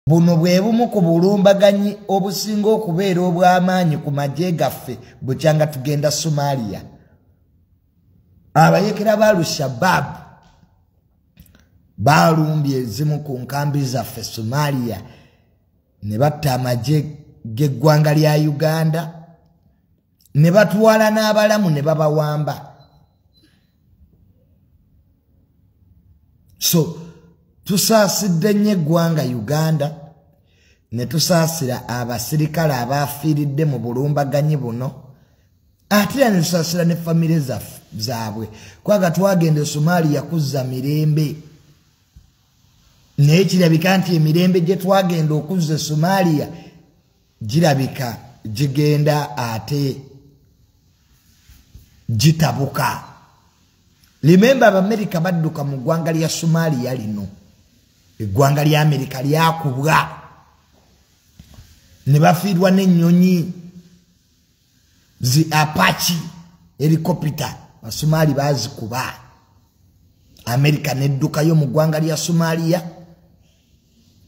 buno bwe bumu ku bulumbaganyi obusinga okubeera obw'amaanyi ku magye gaffe bukyanga tugenda Somalia. Abayekera ba Al-Shabaab balumbye ezimu ku nkambi zaffe Somalia ne batta amagye g'eggwanga lya Uganda ne batwala n'abalamu ne babawamba. So tusaasidde nnyo eggwanga Uganda ne tusaasira abasirikale abaafiiridde mu bulumbaganyi buno ate era ne tusaasira ne famire zaabwe kwaga twagenda Somalia kuzza mirembe naye kirabika nti emirembe gye twagenda okuzza Somalia girabika gigenda ate gitabuka. Remember America badduka mu ggwanga lya Somalia lino. Eggwanga lya America lyakubwa ne bafiirwa n'ennyonyi zi Apache helicopter Basomali bazikuba. America neddukayo mu ggwanga lya Somalia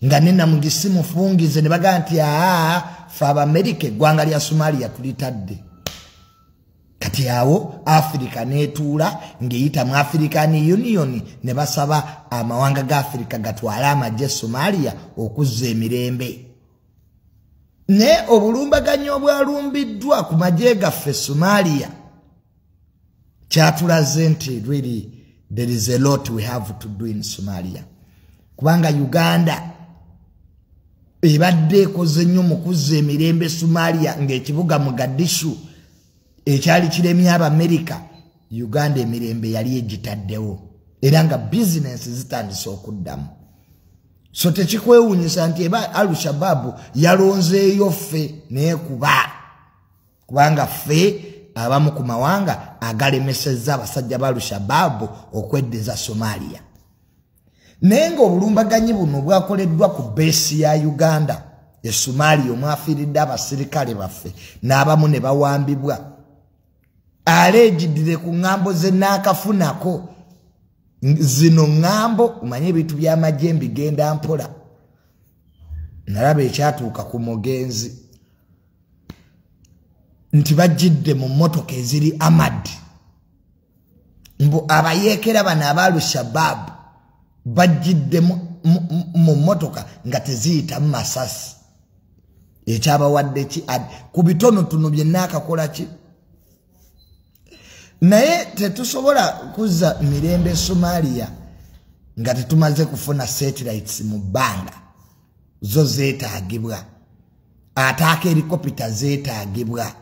nga nena mu gisimu fungize ne baga nti fa America eggwanga lya Somalia tulitadde. Kati awo Africa netuula ngeyita mu African Union ne basaba amawanga ga Africa gatwala amagye Somalia okuzza emirembe. Ne obulumbaganyi obwalumbiddwa ku magye gaffe Somalia kyatulaze nti really there is a lot we have to do in Somalia. Kubanga Uganda ebadde ekoze nnyo mu kuzza emirembe Somalia ng'ekibuga Mogadishu ekyali kiremye America, Uganda emirembe yali egitaddewo era nga business zitandise okuddamu. So tekikwewuunyisa nti Al-Shabaab yalonzeeyo ffe neekuba kubanga ffe abamu ku mawanga agalemesezza abasajja ba Al-Shabaab okweddeza Somalia. Naye ng'obulumbaganyi buno bwakoleddwa ku beesi ya Uganda e Somalia omwafiiridde abasirikale baffe n'abamu ne bawambibwa. Allegedde ku ngambo ze naakafunako zino ngambo umanye ebintu by'amagye mbigenda mpola. Nalaba ekyatuuka ku mugenzi nti bajjidde mu mmotoka eziri Ahmad. Mbu abayeekera bano aba Al-Shabaab bajjidde mu mmotoka nga teziyitamu masasi. Ekyabawadde ki ku bitonotono bye naakakola ki. Naye tetusobola kuzza mirembe Somalia nga tetumaze kufuna satellites mu bbanga. Zo zeetaagibwa. Ataaka helicopter zeetaagibwa.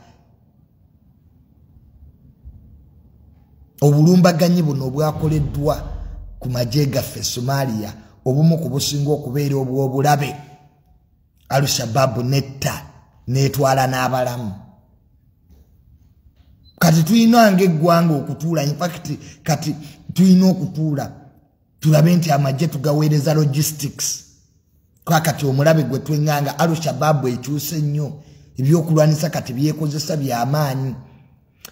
Obulumbaganyi buno obwakoleddwa ku magye gaffe Somalia obumu ku businga okubeera obw'obulabe. Al-Shabaab netta netwala n'abalamu. Kati tuyina ng'eggwanga okutuula, in fact kati tuyina okutuula tulabe nti amagye tugaweereza logistics. Kwa kati omulabe gwe twenganga Al-Shabaab ekyuse nnyo ebyokulwanisa kati byekozesa by'amaanyi.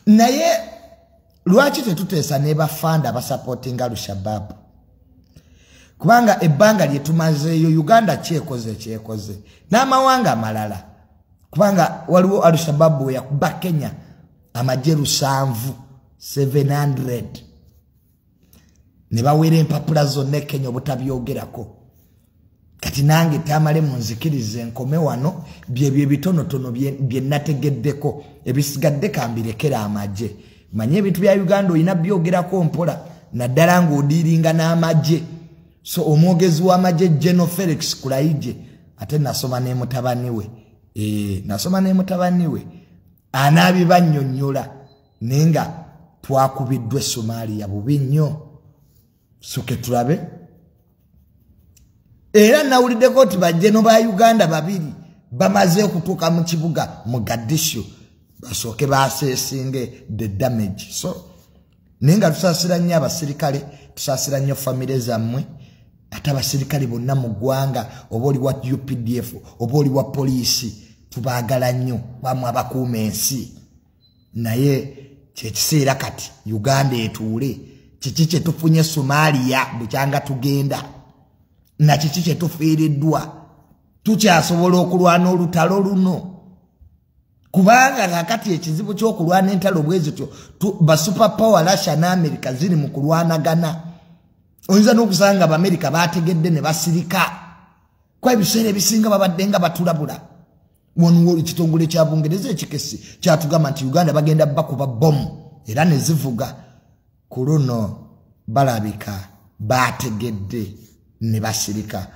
Naye lwaki tetuteesa ne bafanda basupporting Al-Shabaab? Kubanga ebbanga lye tumazeeyo Uganda kyekoze n'amawanga amalala. Kubanga waliwo Al-Shabaab we yakuba Kenya amagye 700 ne bawera empapula zonna Kenya obutabyogerako. Kati nange tamale munzikirize nkome wano bye bitonotono bye nategeddeko ebisigadde kambirekera amagye. Manye ebintu bya Uganda oyina byogerako mpola naddala ng'odiiringa n'amagye. So omwogezi w'amagye General Felix Kulaije ate nasoma ne mutabani we. Nasoma ne mutabani we. Anabibannyonnyola nenga twakubiddwe Somalia bubi nnyo. So ke tulabe. Era nawuliddeko nti bajjeno ba Uganda babiri bamaze okutuuka mu kibuga Mogadishu basooke baaseesinge the damage. So nenga tusaasira nnyo abasirikale, tusaasira nnyo famire zammwe, ate abasirikale bonna mu ggwanga, oba oli wa UPDF oba oli wa poliisi, tubaagala nnyo bamwe abakuuma ensi. Naye kyekiseera kati Uganda etuule, kiki kye tufunye Somalia bukyanga tugenda, na kiki kye tufiiriddwa. tukyasobola okulwana olutalo luno kubanga kakati ekizibu ky'okulwana entalo bwezityo ba superpower Russia na America ziri mu kulwanagana oyinza n'okusanga Abamerika bategedde ne basirika kwa ebiseera ebisinga babadde nga batulabula wano ekitongole kya Bungereza ekikesi kyatugamba nti Uganda bagenda bakuba bomu era ne zivuga ku luno balabika bategedde ne basirika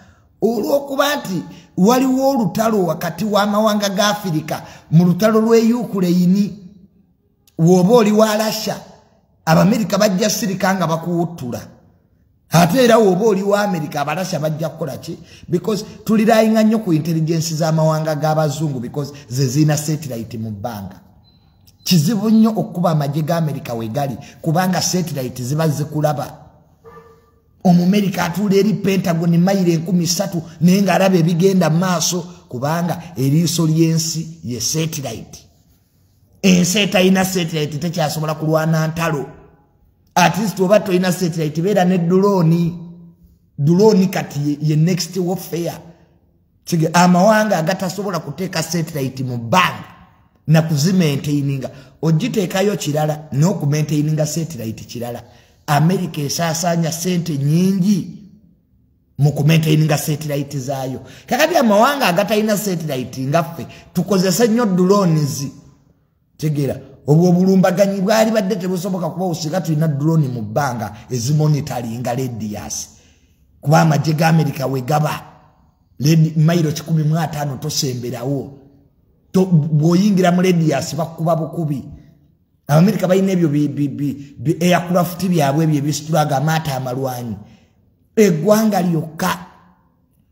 olw'okuba nti waliwo olutalo wakati w'amawanga ga Afirika mu lutalo lw'e Ukraine woba oli wa Russia Abamerika bajja sirika nga bakuwuttula ate era woba oli wa America Abarasha bajja kukola ki because tulirayinga nnyo ku intelligence z'amawanga g'abazungu because ze zina satellite mu bbanga kizibu nnyo okuba amajje ga America wegali kubanga satellite ziba zikulaba Omumerika atula eri Pentagon mayire 13 naye nga alaba ebigenda maaso kubanga eriiso ly'ensi ye satellite ensi etayina satellite tekyasobola kulwana ntalo at least oba toyina satellite beera ne drone kati ye next warfare kige amawanga agatasobola kuteeka satellite mu bbanga na kuzimaintaininga ogiteekayo kirala n'okumaintaininga satellite kirala America esaasaanya sente nyingi mu kumaintaininga satellite zaayo kakati amawanga agatayina satellite ngaffe tukozesa nnyo drones tegera obwo bulumbaganyi bwali badde tebusoboka kuba usiga tulina drone mu bbanga ezimonitoringa radius kuba amajje ga America wegaba mailo 15 tosemberawo bwoyingira mu radius bakuba bukubi America bayina ebyo aircraft byabwe ebyo ebisitulaga amata amalwanyi eggwanga lyokka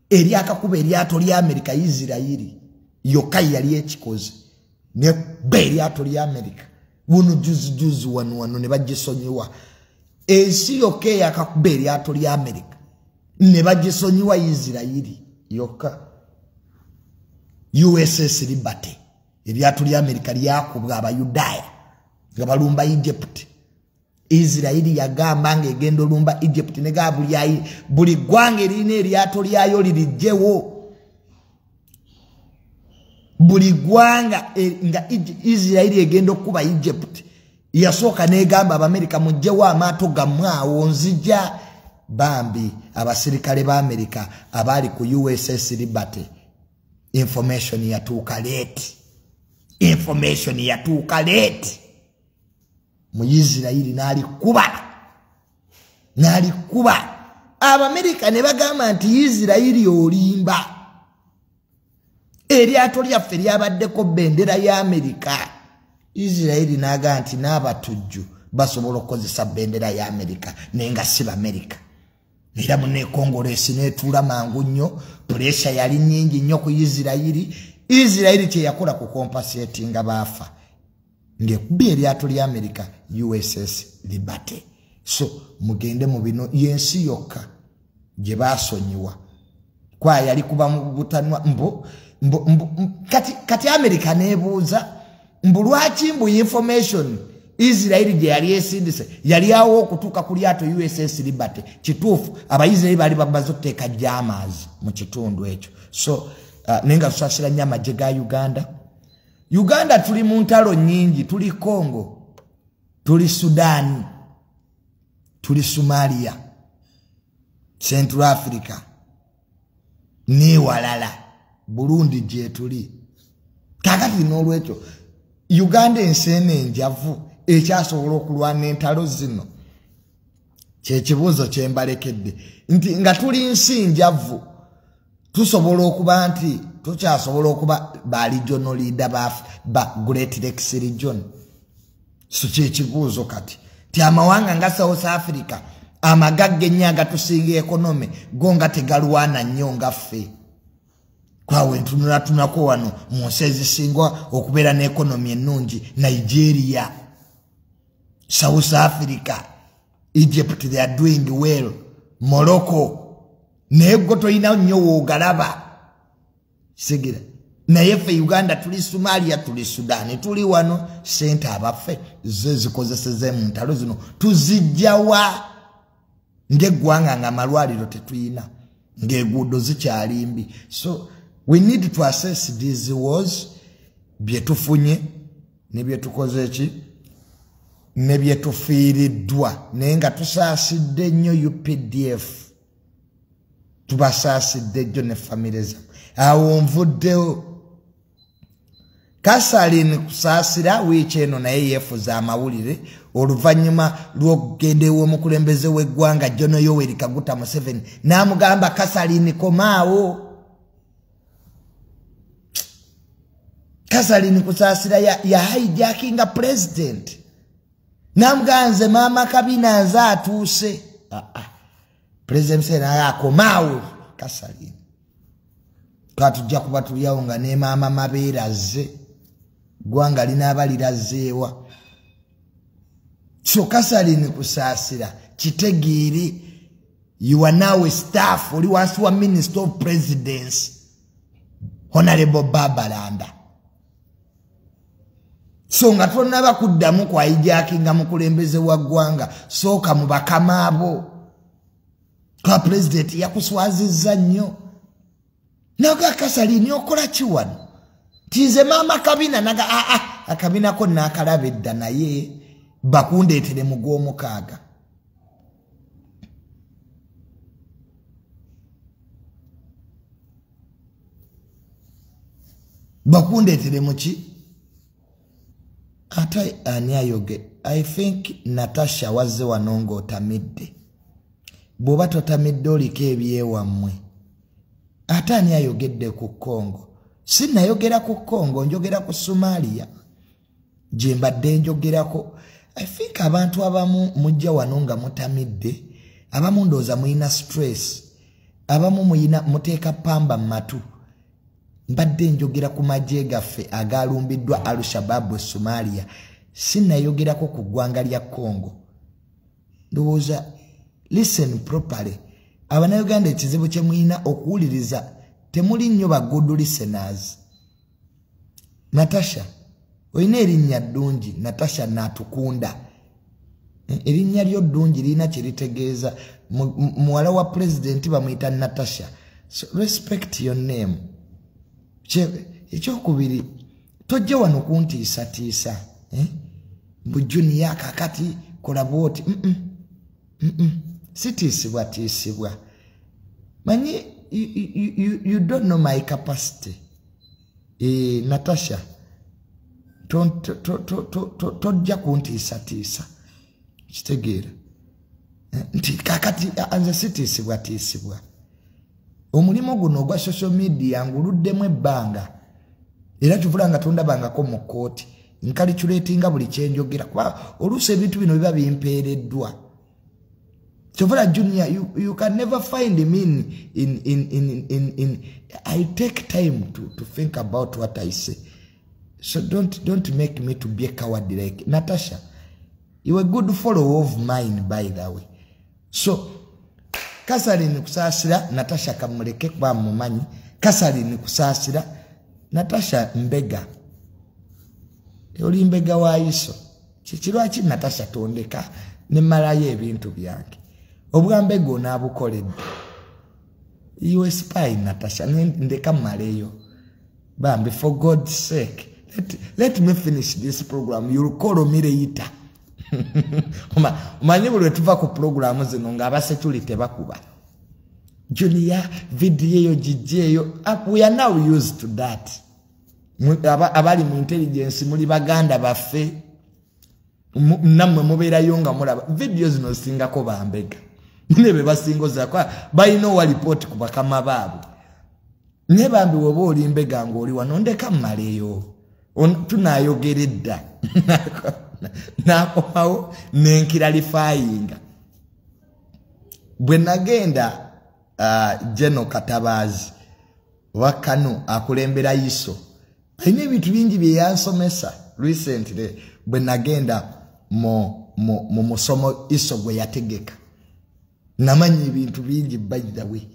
eryakakuba eryato lya America Israeli yokka yali ekikoze ne beryato lya America buno juzi wano ne bagisonyiwa ensi yokka yakakuba eryato lya America ne bagisonyiwa Israeli yokka USS Liberty eryato lya America lyakubwa abayudaya nga balumba Egypt Israeli yagamba nga egendo lumba Egypt ne gabulyayi buli gwange erina eryato lyayo lirijjewo buli gwanga nga Israeli egendo kuba Egypt yasooka negamba Abamerika mujjewo amaato gammwe awo nzija bambi abasirikale ba America abali ku USS Liberty information yatuuka late mu Israeli nalikuba Abamerika ne bagamba nti Israeli olimba eryato lyaffe lyabaddeko bendera ya America Israeli naga nti n'abatujju basobola okukozesa bendera ya America nenga si America era mune Congress netuula mangu nnyo pressure yali nyingi nnyo ku Israeli kye yakola ku compensatinga bafa ngekuba eryato lya America USS Liberty so mugende mu bino yensi yokka gye basonyiwa kwa yali kuba mu butanwa kati America nebuuza lwaki mbu information Israeli gye yali esindise yali awo okutuuka ku lyato USS Liberty kituufu Abayisiraeli bali babaze okuteeka jammers mu kitundu ekyo so nenga tusasira nnyo amajje ga Uganda tuli mu ntalo nyingi tuli Congo tuli Sudan tuli Somalia Central Africa ni walala Burundi gye tuli kakati n'olwekyo Uganda ensene enjavu ekyasobola okulwana entalo zino kyekibuuzo kyembalekedde nti nga tuli nsi njavu tusobola okuba nti tukyasobola okuba ba regional leader ba Great Lakes region so kyekibuuzo kati ti amawanga nga South Africa amagagga ennyo agatusinga economy gonga tegalwana nnyo nga ffe kwawe tunako wano mu nsi ezisinga okubeera n'economy ennungi Nigeria South Africa Egypt they are doing well Morocco nego toyina nnyo woogalaba segera naye ffe Uganda tuli Somalia tuli Sudan tuli wano sente abaffe zikozeseze mu ntalo zino tuzijjawa ng'eggwanga nga amalwaliro tetuyina ng'eguudo zikyalimbi so We need to assess these wars byetufunye ne byetukoze ki ne byetufiiriddwa naye nga tusaasidde nnyo UPDF tubasaasidde nnyo ne famire zammwe awo nvuddewo Kasalini kusaasira wiiki eno naye yeefuza amawulire oluvannyuma lw'okugenda ew'omukulembeze w'eggwanga John Yoweri Kaguta Museveni n'amugamba Kasalini komaawo. Kasalini kusaasira ya hijackinga president n'amuganze maama Kabina nze atuuse. President Museveni akomaawo Kasalini twatujja kuba tulyawo nga ne maama Mabeera azze gwanga linaabalirazeewa. So Kasalini kusaasira kitegeere you are now a staff oli wansi wa Minister of Presidency Honorable Babalanda. So nga tonnaba kuddamu kwa hijackinga mukulembeze wa ggwanga sooka mu bakama abo kwa president yakuswazizza nnyo. Naga Kasalini okola ki wano? Tize maama Kabina naga akabina ko nakalabedda naye bakundeetere mu gw'omukaaga. Bakundeetere mu ki? Ate ani ayogedde? I think Natasha wazze wano ng'otamidde. Bw'oba totamidde oliko ebyewammwe. Ate ani ayogedde ku Congo? Sinnayogera ku Congo, njogera ku Somalia. Gye mbadde njogerako. I think abantu abamu mujja wano nga mutamidde, abamu ndooza muyina stress, abamu muyina muteeka pamba mu matu. Mbadde njogera ku majje gaffe agaalumbiddwa Al-Shabaab Somalia. Sinnayogerako ku ggwanga lya Congo. Ndowooza listen properly. Abanayuganda ekizibu kye muyina okuwuliriza temuli nnyo ba good listeners. Natasha oyina erinnya ddungi Natasha Natukunda. Erinnya lyo ddungi lirina kye litegeeza. Muwala wa president bamuyita Natasha. So respect your name. Ekyokubiri tojja wano kuntiisatiisa. Bujuniya kakati kola bwoti. Sitiisibwa. Manyi you don't know my capacity. Natasha tojja kuntiisatiisa. Kitegeera. Nti kakati anze sitiisibwa. Omulimu guno ogwa social media nguluddemu ebbanga. Era kivula nga tondabangako mu kooti. Nkalikyuleetinga buli kyenjogera. Kuba oluusi ebintu bino biba bimpeereddwa. Chovara Junior, you can never find me in I take time to think about what I say. So don't make me to be a coward like Natasha. You are a good follower of mine, by the way. So Kasalini kusaasira Natasha kamuleke kwa mumanyi. Kasalini kusaasira Natasha mbega. Oli mbega wa iso. Kikirwaki Natasha tondeka ne malaye ebintu byange. Obwambego nabukoledde. You spy Natasha ndeka maleyo. Bambi for God's sake. Let me finish this program. You'll call me later. Umanyi buli tuva ku program zino nga abasecurity bakuba. Junior video yo jijeyo. We are now used to that. Abali mu intelligence muri baganda baffe. Namwe mubeerayo nga mulaba. Video zino singako bambega. Nebe basingoza kwa bayino wa report ku bakama baabo. Ne bambi woba oli mbega ng'oli wano ndeka mmaleyo. Tunayogeredda. Nakomawo nenkiralifayinga. Bwe nagenda Jeno Katabazi wakano akulembera iso. Ayina ebintu bingi bye yansomesa recently bwe nagenda mu musomo iso gwe yategeka. Namanyi ebintu bingi by the way.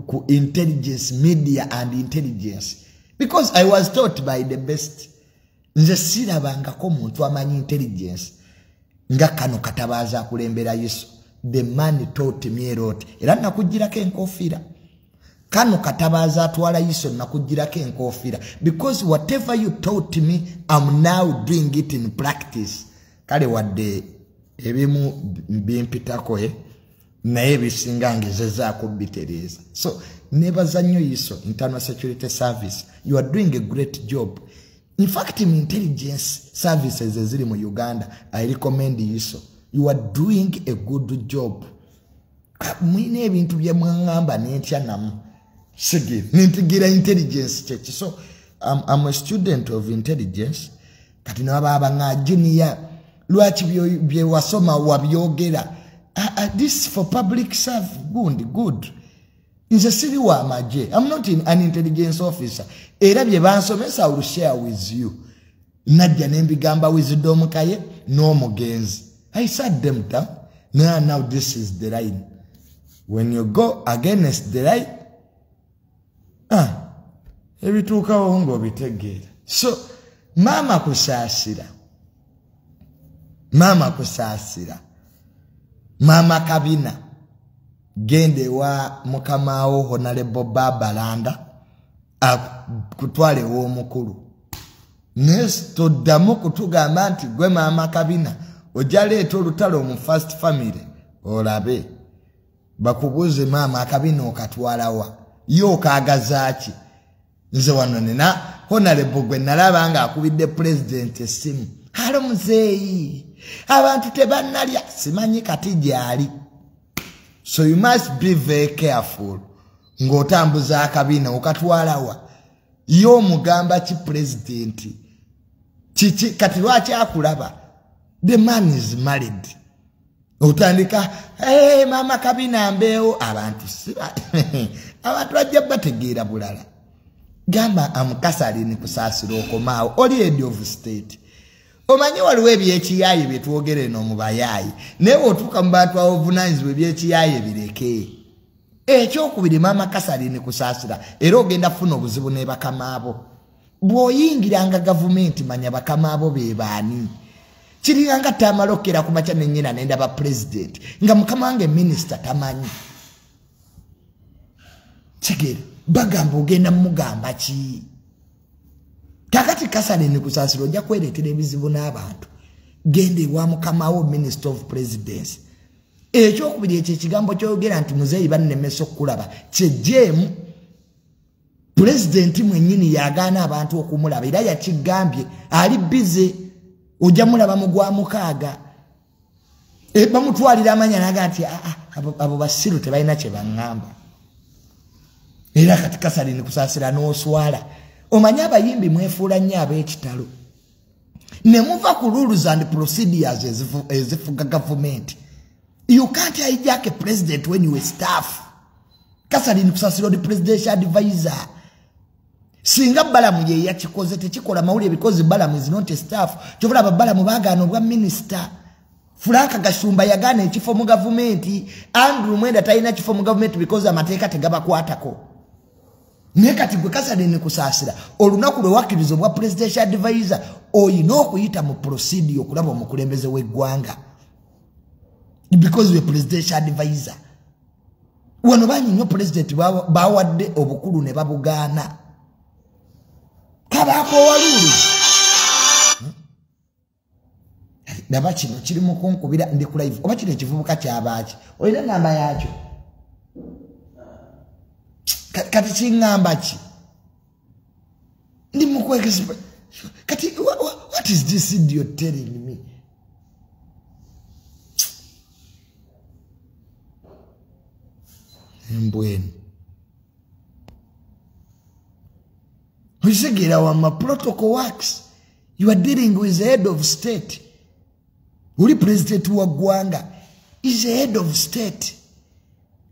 Ku intelligence, media and intelligence. Because I was taught by the best. Nze sirabangako muntu amanyi intelligence. Nga kano Katabazi akulembera Yesu. The man taught me a lot. Era nakugirako enkofiira. kano katabaza atwala yiso nakugirako enkofiira because whatever you taught me I'm now doing it in practice kale wadde ebimu bimpitako naye bisinga ngezezaako bitereza so nebaza nnyo yiso internal security service you are doing a great job in fact in intelligence services eziri mu Uganda I recommend yiso you are doing a good job mwine ebintu bye mwangamba nentya namu sige nintigira intelligence church so I'm a student of intelligence kati nababa nga junior lwachi bye wasoma wabyogera this for public serve good nze siri wa amajje I'm not an intelligence officer era bye bansomesa I will share with you najja nembigamba wisdom kaye no mugenzi I sat them down now this is the line when you go against the line ebituukawo ng'obitegeera so mama kusaasira mama kabina gende wa mukamawo Honorable Babalanda kutwale w'omukulu toddamu kutugamba nti gwe mama kabina ojaleeta olutalo mu first family olabe bakubuuze mama akabina okatwalawa yo okaagazaaki nze wano nina Honorable gwe nalaba nga akubidde president essimu halo muzeeyi abantu tebannalya simanyi kati gyali so you must be very careful ng'otambuza akabina okatwalawa yo omugamba ki president kiki kati lwaki akulaba the man is married otandika hey mama kabina mbeewo abantu siba abantu bajja bategeera bulala gamba amukasalini kusaasira okomaawo oli head of state omanyi waliwo ebyekiyaye byetwogere no mu bayaye naye otuuka mu bantu abovunanyizibwa ebyekiyaye bireke ekyokubiri mama kasalini kusaasira era ogenda kufuna obuzibu ne bakamaabo bw'oyingiranga gavumenti manya bakamaabo be baani kiringanga tamalokera ku makya nennyina nendaba president nga mukama wange minister tamanyi kigere bagamba ogenda mugamba ki kakati kasalini kusaasira ojja kwereetera ebizibu n'abantu gende wa mukamawo minister of presidency ekyokubiri ekyo ekigambo kyogera nti muzeeyi bannemesa okukulaba kyejjeemu pulezidenti mwennyini yagaana abantu okumulaba era yakigambye ali bize ojja mulaba mugwa mukaaga bamutwalira amanya naga nti abo basiru tebalina kye baŋŋamba era kati kasalini kusaasira n'oswala omanyi abayimbi mwefuula nnyo ab'ekitalo ne muva ku rules and procedures ezifuga gavumenti you can't hijack a president when you a staff kasalini kusaasira odi presidential advisor singa balamu ye yakikoze tekikola mawulire because balamu is not a staff kyovula ababalamu bagaana obwa minister Franka Gashumba yagaana ekifo mu gavumenti Andrew Mwenda talina kifo mu gavumenti because amateeka tegabakwatako naye kati gwe kasalini kusaasira olunaku lwe wakkiriza obwa presidential advisor oyina okuyita mu procedure okulaba omukulembeze w'eggwanga because we presidential advisor wano banyi nnyo president bawadde obukulu ne babugaana kabako walulu daba kino kiri mu kunkubira ndi ku live oba kino ekivubuka kyabaki olina namba yakyo kati kingamba ki ndi mu kwegesa kati what is this idiot telling me mbweni Wisegera wa ma protocol works. You are dealing with the head of state. Uli president wa Gwanga is the head of state.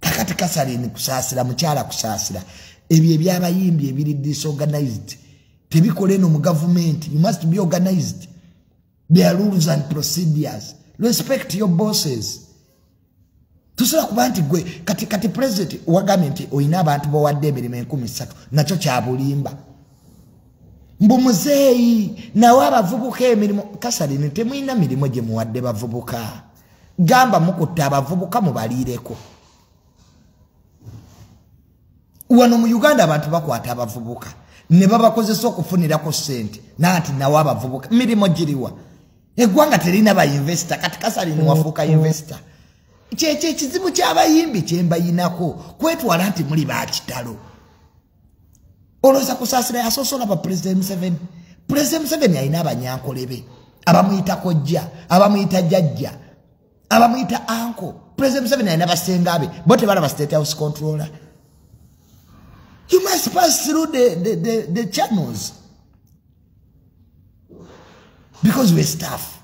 Kakati kasalini kusaasira mukyala kusaasira. Ebyo ebyabayimbi ebiri disorganized. Tebikole no mu government. You must be organized. There are rules and procedures. Respect your bosses. Tusula kubanti gwe kati president wa government oyina abantu bawadde emirimu 13 nakyo kyabulimba. Mbu muzeeyi nawe abavubuka emirimu kasalini temuyina mirimu gye muwadde bavubuka gamba mukutta abavubuka mubaliireko wano mu Uganda abantu bakwata abavubuka ne babakozesa okufunirako sente naati nawo abavubuka mirimo giriwa eggwanga terina ba investor kati kasali ni wafuuka investor kye kizibu ky'abayimbi kye mbayinako kwetwala nti muli bakitalo oloza kusaasira yasosola ba President Museveni alina abanyankolebe abamuyita kojja abamuyita jjajja abamuyita anko President Museveni alina basengabe bo tebalaba State House controller. You must pass through the channels because we're staff.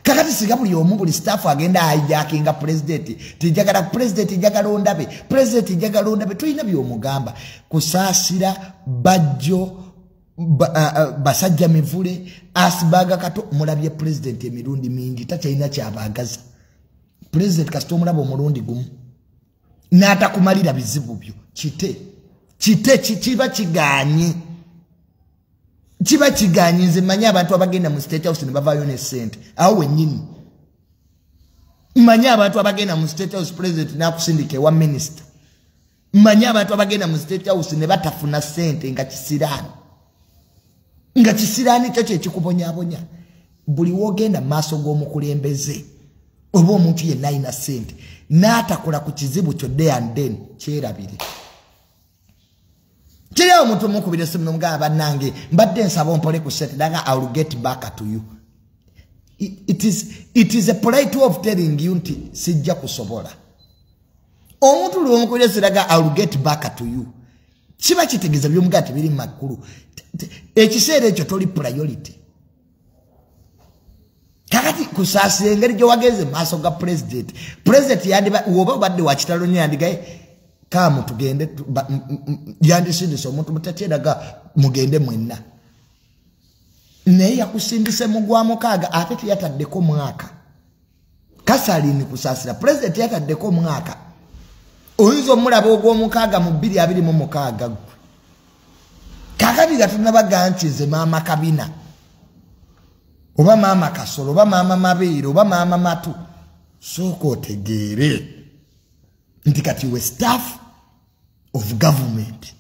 Kakati sigabuli omubuli staff agenda hijackinga president tijagala president jagalonda be president jagalonda be tulina byomugamba kusaasira bajjo basajja mivule asibaga kato mulabye president emirundi mingi takyalina kyabagaza president kasito mulabo omulundi gumu n'atakumalira bizibu byo kite kiba kiganye nze manya abantu abagenda mu State House ne bavayo ne sente awo wennyini manya abantu abagenda mu State House president n'akusindika wa minister manya abantu abagenda mu State House ne batafuna sente nga kisirani kyo kyekikubonyabonya buli wogenda maaso g'omukulembeze oba omuntu yenna alina sente n'atakola ku kizibu kyo day and then kyerabire kiriawo omuntu omukubira essimu n'omugamba bannange mbadde nsaba ompole ku sente danga I will get back to you. It is a polite way of telling you nti sijja kusobola omuntu lw'omukubira essimu daga I will get back to you kiba kitegeeza by'omugamba tebiri mu makulu ekiseera ekyo toli priority kakati kusaasira engeri gye wagenze maaso ga president yandiba woba obadde wakitalo nnyo yandigaye kamu tugende yandisindise omuntu mutakyeraga mugende mwenna naye yakusindise mugwa mukaaga ate teyataddeko mwaka kasalini kusaasira president yataddeko mwaka oyinza omulaba ogw'omukaaga mu 2026 gwe kakati gatunnabaga nti nze maama Kabina oba maama Kasolo oba maama Mabeere oba maama Matu sooka otegeere nti kati we staff of government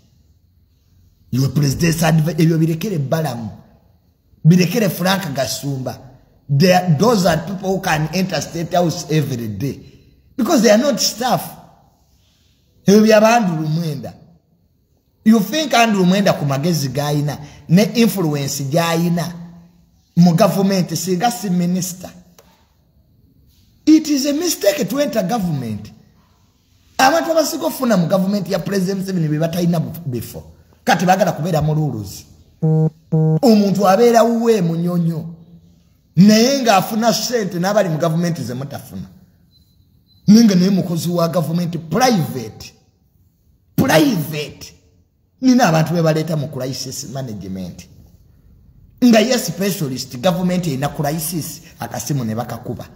you were president's advisor ebyo birekere balamu birekere Frank Gasumba those are people who can enter State House every day because they are not staff ebyo by'Andrew Mwenda. You think Andrew Mwenda ku magezi gayina ne influence gyayina mu government singa si minister. It is a mistake to enter government. Abantu abasiga ofuna mu government ya President Museveni be batayina before kati bagala kubeera mu rules omuntu abeera uwe munyonyo naye nga afuna sente n'abali mu government ze mutafuna ninga naye mukozi wa government private nina abantu be baleeta mu crisis management nga ye specialist government ina crisis akasimu ne bakakuba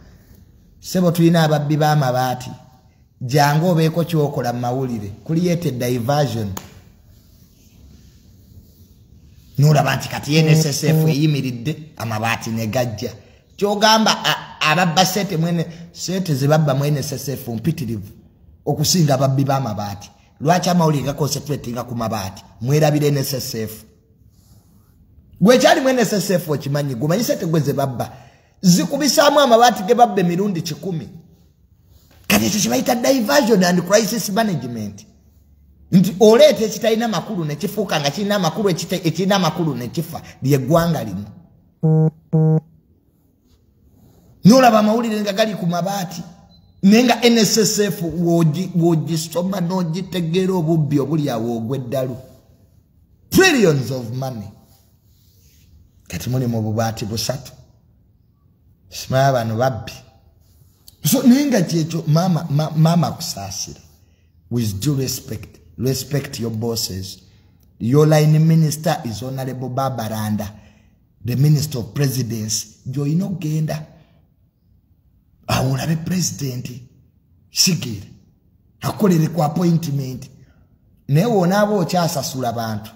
sebo tulina ababbi b'amabaati jango obeeko kyokola mu mawulire create diversion nolaba nti kati NSSF eyimiridde amabaati ne gajja kyogamba ababba sente mwene sente zebabba mu NSSF mpitirivu okusinga ababbi b'amabaati lwaki amawulire gaconcentratinga ku mabaati mwerabire NSSF gwe kyali mu NSSF okimanyi gumanyi sente gwe zebabba zikubisaamu amabaati ge babba emirundi 10 kati ekyo kibayita diversion and crisis management nti oleeta ekitalina makulu ne kifuuka nga kirina amakulu ekirina amakulu ne kifa lyeggwanga limu nolaba amawulire nga gali ku mabaati naye nga NSSF w'ogisoma n'ogitegeera obubbi obuli awo ogw'eddalu trillions of money kati muli mu bubaati busatu simaya bano babbi so naye nga kyekyo maama kusaasira with due respect your bosses. Your line minister is Honorable Babaranda, the Minister of Presidency. Joino genda awula be president sigiri akolere ku appointment ne wona abo kyasasula abantu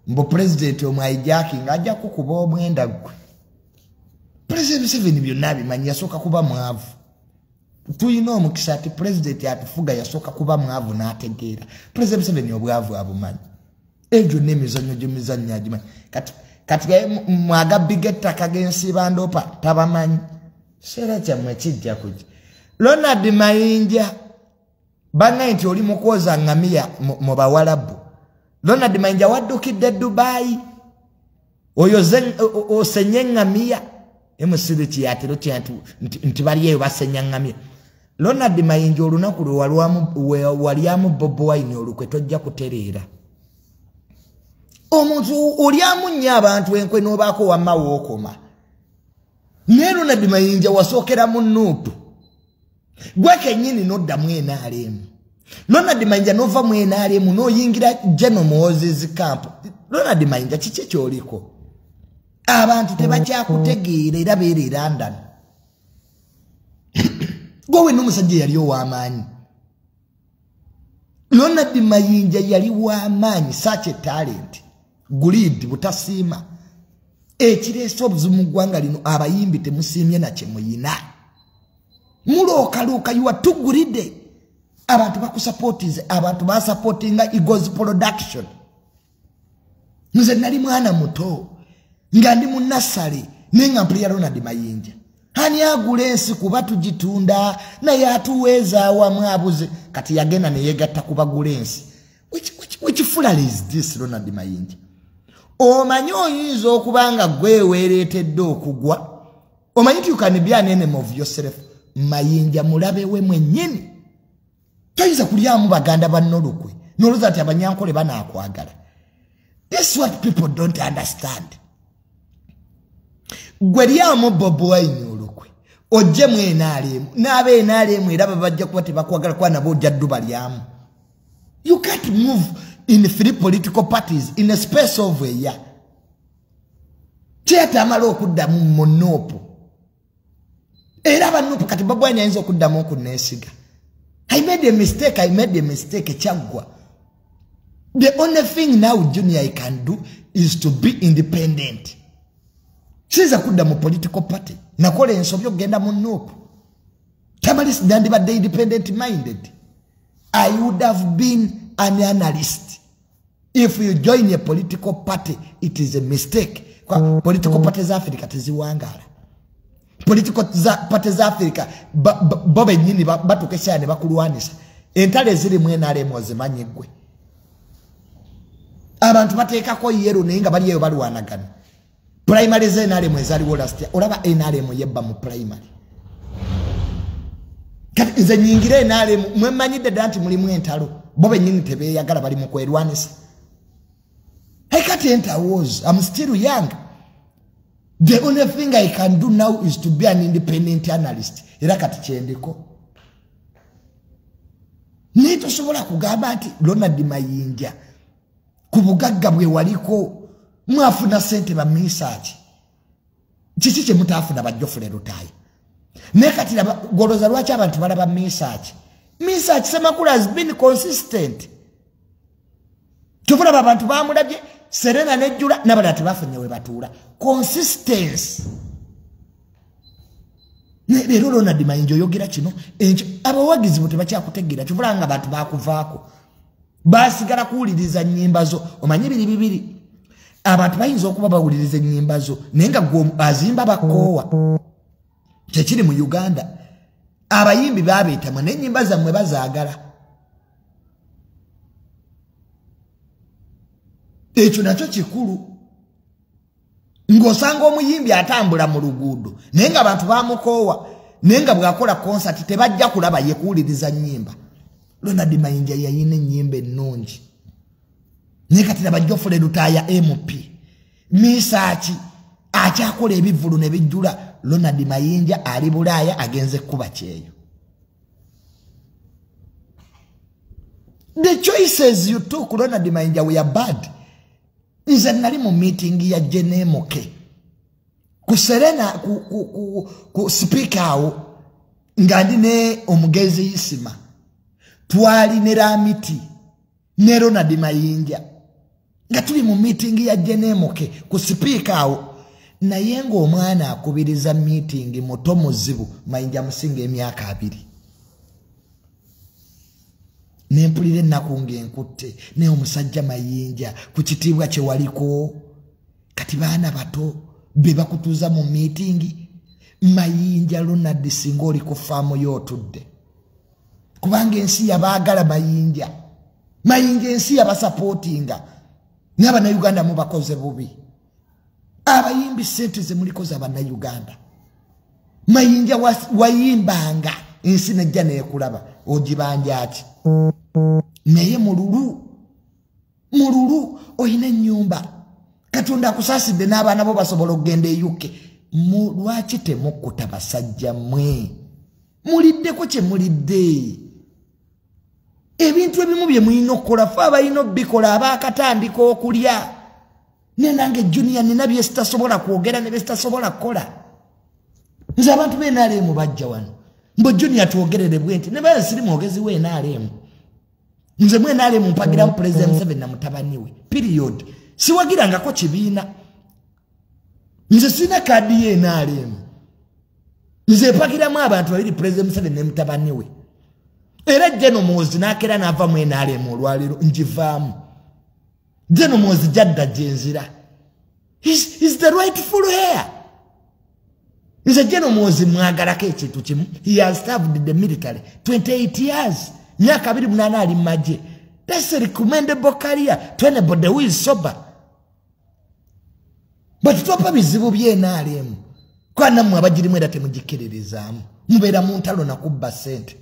mbo president omwayijacking ajja kukuba omwenda gwe president Museveni byonna bimanyi yasooka kuba mwavu tuyina omukisa ati president atufuga yasoka kuba mwavu n'ategeera president Museveni obwavu abumanyi ejo n'emizannyo gy'emizannyo agimanyi kati mwaga bigetta kagensi bandopa tabamanyi sera kyamwe kijja kuja Ronald Mayinja banga nti oli mukoza ngamia mu bawalabu Ronald Mayinja waddukidde Dubai oyo osenye ngamia emusiriki yatero kyantu nti baliyeyo basenya ngamia Ronald Mayinja olunaku waliamu Bobi Wine olukwe tojja kutereera omuntu oliamu nnyo abantu enkwe n'obaako wamma wookoma ne Ronald Mayinja wasookera mu Nuutu gwe kennyini n'oddamu NRM Ronald Mayinja n'ova mu NRM n'oyingira General Moses Camp Ronald Mayinja kiki kyoliko abantu tebakyakutegeera era beera London gwe n'omusajja yali ow'amaanyi Ronald Mayinja yali w'amaanyi such a talent gulid butasiima ekireese obuzimu ggwanga lino abayimbi temusiimye na kyemuyina mulookalooka you are too greedy abantu bakusupportize abantu basupportinga Eagles production nze nali mwana muto nga ndi mu nasale nenga mpulira Ronald Mayinja hani agula ensi kuba tugitunda naye atuweeza awamu abuze kati yagenda ne yegatta kubagula ensi which fool is this Ronald Mayinja omanyi oyinza okubanga gwe weereetedde okugwa omanyi you can be an enemy of yourself Mayinja mulabe we mwennyini toyinza kulyamu baganda bannolukwe n'olowooza nti abanyankole banaakwagala this is what people don't understand gwe lyamu Bobi Wine olukwe ojje mu NRM n'abe NRM era babajja kuba tebakwagala kuba nabo ojja dduba lyamu you can't move in three political parties in a space of a year kyetamala okuddamu mu Nuupu era abanuupu kati Bobi Wine ayinza okuddamu okuneesiga I made a mistake chaggwa the only thing now Junior I can do is to be independent siza kudda mu political party nakola ensobyo genda mu Nuupu tamalis ndibadde independent minded I would have been an analyst if you join a political party it is a mistake kwa political parties Africa teziwangala political parties Africa bobe nyini batukesha ne bakulwanisa entale ziri mu NRM ozimanyi gwe abantu bateeka ko yero nenga bali yeyo balwanagana primary ze NRM ezaliwo last year olaba NRM yebba mu primary kati nze nyingire NRM mwemanyidde danti mulimu entalo bobe nyini tebeyagala bali mu kwerwanisa I can't enter wars. I'm still young. The only thing I can do now is to be an independent analyst. Era kati kyendiko. Nito sobola kugamba nti Ronald Mayinja kubugagga bwe waliko mwafuna sente ba research. Kiki kye mutafuna bajjofule Lutayi. Ne kati goloza lwaki abantu balaba research. Research Semakula has been consistent. Tufuna abantu bamulabye Serena nejjula nabalati bafunye we batuula consistency ne Ronald Mayinja yogera kino enjo abawagizi bote bakyakutegeera kivulanga abantu bakuvaako basigala kuwuliriza nnyimba zo omanyi bibiri abantu bayinza okuba bawuliriza nnyimba zo naye nga azimba bakoowa kyekiri mu Uganda abayimbi babeetamwa n'ennyimba zammwe bazaagala ekyo nakyo kikulu ng'osanga omuyimbi atambula mu luguudo naye nga abantu bamukoowa naye nga bw'akola concert tebajja kulaba ye kuwuliriza nnyimba Ronald Mayinja yayina ennyimba ennungi naye kati nabajjofule Lutaaya MP Misaaki akyakola ebivvulu ne bijjula Ronald Mayinja ali Bulaaya agenze kuba kyeyo. The choices you took Ronald Mayinja were bad. Nze nali mu meeting ya Jenemoke ku Serena ku speaker awo nga ndine omugezi Isima twali ne Ramiti ne Ronald Mayinja nga tuli mu meeting ya Jenemoke ku speaker awo naye ng'omwana akubiriza meeting muto muzibu Mayinja musinga emyaka 2 nempulira ennaku ng'enkutte naye omusajja mayinja ku kitiibwa kye waliko kati baana bato be bakutuuza mu miitingi mayinja Ronald singa oli ku faamu y'otudde kubanga ensi yabaagala mayinja ensi yabasapootinga n'abannayuganda mubakoze bubi abayimbi sente ze mulikoze abannayuganda mayinja wayimbanga ensi nejja neekulaba ogibanja ati naye mululu oyina ennyumba Katonda akusaasidde n'abaana bo basobola okugenda eyuke lwaki temukkuta basajja mmwe muliddeko kye mulidde ebintu ebimu bye mulina okukola fe abalina obbikola abaakatandika okulya naye nange Junior nina bye sitasobola kwogera ne bye sitasobola kukola nze abantu b'NRM bajja wano mbo Junior twogerere bwenti ne bale siri mwogezi w'NRM nze mu NRM mpagirawo President Museveni na mutabani we period siwagirangako kibiina nze sina kaadi ye NRM nze mpagiramu abantu babiri President Museveni ne mutabani we era Jeno Muhoozi n'akera n'ava mu NRM olwaliro njivaamu Jeno Muhoozi jadda gyenzira is the rightful heir nze Jeno Muhoozi mwagalako ekintu kimu he has served the military 28 years myaka 28 ali mu magye that's a recommendable career to anybody who is sober but topa bizibu bye NRM kwa nammwe abagirimu era temugikiririzamu mubeera mu ntalo nakubba sente